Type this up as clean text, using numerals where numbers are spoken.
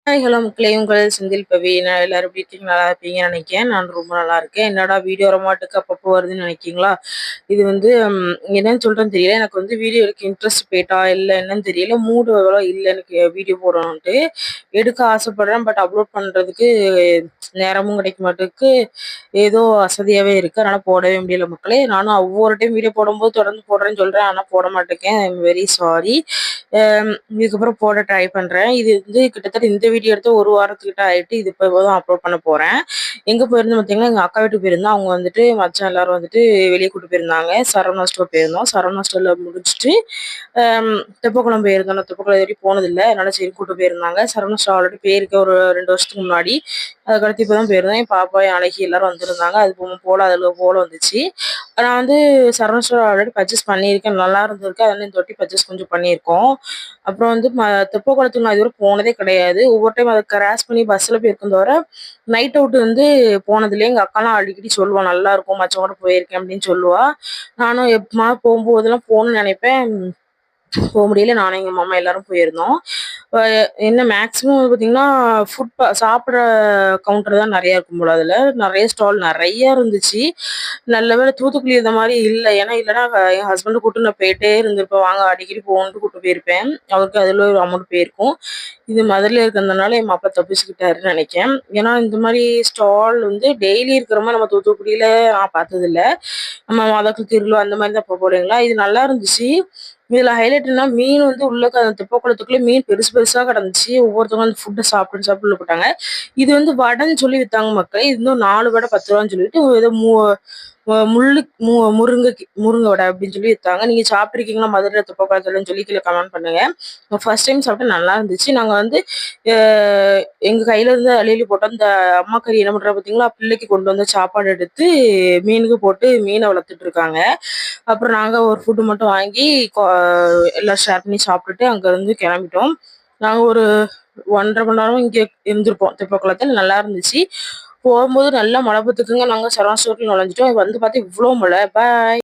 Hi hello மக்களே, உங்கள் செந்தில் பவி. நான் எல்லாரும் எப்படி இருக்கீங்க? நல்லா இருப்பீங்கன்னு நினைக்கிறேன். நான் ரொம்ப நல்லா இருக்கேன். என்னடா வீடியோ வர மாட்டுக்கு அப்பப்போ வருதுன்னு நினைக்கிங்களா? இது வந்து என்னன்னு சொல்றேன்னு தெரியல. எனக்கு வந்து வீடியோ எடுக்க இன்ட்ரெஸ்ட் போயிட்டா இல்லை என்னன்னு தெரியல. மூடு அவ்வளோ இல்லை எனக்கு வீடியோ போடணுன்ட்டு. எடுக்க ஆசைப்படுறேன், பட் அப்லோட் பண்ணுறதுக்கு நேரமும் கிடைக்க மாட்டேக்கு. ஏதோ அசதியாகவே இருக்குது, அதனால் போடவே முடியல மக்களே. நானும் ஒவ்வொரு டைம் வீடியோ போடும்போது தொடர்ந்து போடுறேன்னு சொல்கிறேன், ஆனால் போட மாட்டேக்கேன். I am very sorry. இதுக்கப்புறம் போட ட்ரை பண்ணுறேன். இது வந்து கிட்டத்தட்ட இந்த வீடியோ எடுத்து ஒரு வாரத்துக்கிட்ட ஆயிட்டு. இது இப்போ தான் அப்லோட் பண்ண போகிறேன். எங்கே போயிருந்தோம் பார்த்தீங்கன்னா, எங்கள் அக்கா வீட்டுக்கு போயிருந்தோம். அவங்க வந்துட்டு மச்சான் எல்லாரும் வந்துட்டு வெளியே கூட்டு போயிருந்தாங்க. சரவணா ஸ்டோர் போயிருந்தோம். சரவணா ஸ்டோரில் முடிச்சுட்டு தெப்பக்குளம் போயிருந்தோம். நான் தெப்பக்குளம் வரைக்கும் போனதில்லை, அதனால சரி கூட்டு போயிருந்தாங்க. சரவணா ஸ்டோர் ஆல்ரெடி போயிருக்கேன் ஒரு 2 வருஷத்துக்கு முன்னாடி. அதுக்கடுத்து இப்போ தான் போயிருந்தேன். என் பாப்பா, என் அழகி எல்லாரும் வந்திருந்தாங்க. அது போல அதில் போல வந்துச்சு. நான் வந்து சரவணா ஸ்டோர் ஆல்ரெடி பர்ச்சேஸ் பண்ணியிருக்கேன், நல்லா இருந்திருக்கு. அதனால இந்த வாட்டி பர்ச்சேஸ் கொஞ்சம் பண்ணியிருக்கோம். அப்புறம் வந்து தெப்பக்குளத்துக்கு நான் இதுவரை போனதே கிடையாது. ஒவ்வொரு டைம் அதை கிராஸ் பண்ணி பஸ்ஸில் போயிருக்கும் தவிர நைட் அவுட் வந்து போனதில்லை. எங்கள் அக்காலாம் அடிக்கடி சொல்லுவாள், நல்லா இருக்கும் மச்சம் கூட போயிருக்கேன் அப்படின்னு சொல்லுவா. நானும் எப்பமா போகும்போதெல்லாம் போகணும்னு நினைப்பேன், போக முடியல. நானும் எங்கள் மாமா எல்லாரும் போயிருந்தோம். என்ன மேக்ஸிமம் பார்த்தீங்கன்னா சாப்பிட்ற கவுண்டர் தான் நிறையா இருக்கும் போல. அதில் நிறைய ஸ்டால் நிறைய இருந்துச்சு. நல்ல வேளை தூத்துக்குடி இந்த மாதிரி இல்லை. ஏன்னா இல்லைன்னா என் ஹஸ்பண்டை கூப்பிட்டு நான் போயிட்டே இருந்திருப்பேன். வாங்க அடிக்கடி போகணுன்ட்டு கூப்பிட்டு போயிருப்பேன். அவருக்கு அதில் ஒரு அமௌண்ட் போயிருக்கும். இது மதுரையில் இருக்கிறதுனால என் மாப்பிள்ளை தப்பிச்சுக்கிட்டாருன்னு நினைக்கிறேன். ஏன்னா இந்த மாதிரி ஸ்டால் வந்து டெய்லி இருக்கிற மாதிரி நம்ம தூத்துக்குடியில் நான் பார்த்ததில்ல. நம்ம மதக்கு திருவிழா அந்த மாதிரி தான் போகிறீங்களா. இது நல்லா இருந்துச்சு. இதுல ஹைலைட்னா மீன் வந்து உள்ள தெப்பக்குளத்துக்குள்ள மீன் பெருசு பெருசா கிடந்துச்சு. ஒவ்வொருத்தவங்க அந்த ஃபுட்டை சாப்பிட்டு சாப்பிட்டு உள்ள போட்டாங்க. இது வந்து வடைன்னு சொல்லி வித்தாங்க மக்களே. இது இன்னும் 4 வடை 10 ரூபான்னு சொல்லிட்டு ஏதோ முருங்கை வடை அப்படின்னு சொல்லி வித்தாங்க. நீங்க சாப்பிட்ருக்கீங்களா மதுரை தெப்பக்குளத்துலன்னு சொல்லி கீழே கமெண்ட் பண்ணுங்க. ஃபர்ஸ்ட் டைம் சாப்பிட்டு நல்லா இருந்துச்சு. நாங்க வந்து எங்க கையில இருந்து அள்ளி போட்டோம். இந்த அம்மா கறி என்ன பண்றா பார்த்தீங்களா, பிள்ளைக்கு கொண்டு வந்த சாப்பாடு எடுத்து மீனுக்கு போட்டு மீனை வளர்த்துட்டு இருக்காங்க. அப்புறம் நாங்க ஒரு ஃபுட்டு மட்டும் வாங்கி எல்லாம் ஷேர் பண்ணி சாப்பிட்டுட்டு அங்கேருந்து கிளம்பிட்டோம். நாங்கள் ஒரு 1.5 மணி நேரம் இங்கே இருந்திருப்போம் தெப்பக்குளத்தில். நல்லா இருந்துச்சு. போகும்போது நல்லா மழை பெய்துக்குங்க. நாங்கள் சரவணா ஸ்டோர்ல நுழைஞ்சிட்டோம். வந்து பார்த்தா இவ்வளோ மழை. பாய்.